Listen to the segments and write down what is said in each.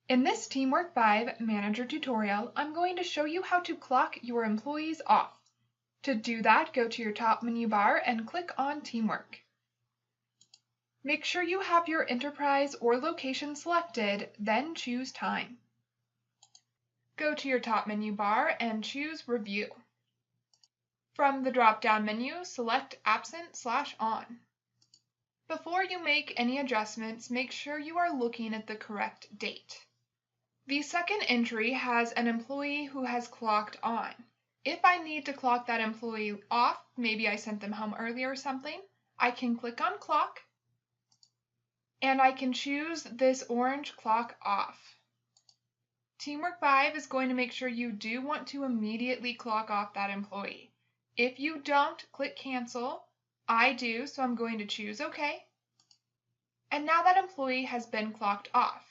In this TeamWork 5 Manager tutorial, I'm going to show you how to clock your employees off. To do that, go to your top menu bar and click on TeamWork. Make sure you have your enterprise or location selected, then choose Time. Go to your top menu bar and choose Review. From the drop-down menu, select Absent/On. Before you make any adjustments, make sure you are looking at the correct date. The second entry has an employee who has clocked on. If I need to clock that employee off, maybe I sent them home early or something, I can click on Clock, and I can choose this orange Clock Off. TeamWork 5 is going to make sure you do want to immediately clock off that employee. If you don't, click Cancel. I do, so I'm going to choose OK. And now that employee has been clocked off.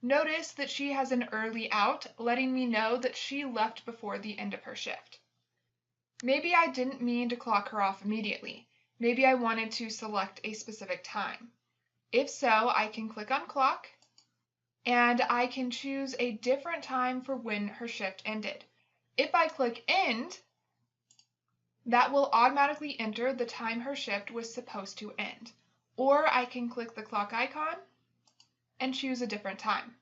Notice that she has an early out, letting me know that she left before the end of her shift. Maybe I didn't mean to clock her off immediately. Maybe I wanted to select a specific time. If so, I can click on Clock, and I can choose a different time for when her shift ended. If I click End, that will automatically enter the time her shift was supposed to end. Or I can click the clock icon and choose a different time.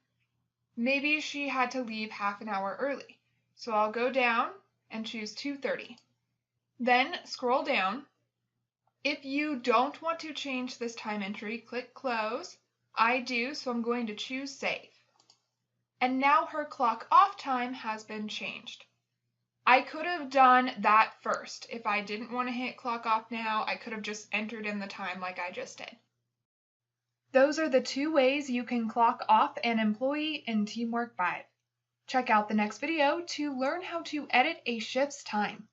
Maybe she had to leave half an hour early, so I'll go down and choose 2:30. Then scroll down. If you don't want to change this time entry, click Close. I do, so I'm going to choose Save. And now her clock off time has been changed. I could have done that first. If I didn't want to hit clock off now, I could have just entered in the time like I just did. Those are the two ways you can clock off an employee in TeamWork 5. Check out the next video to learn how to edit a shift's time.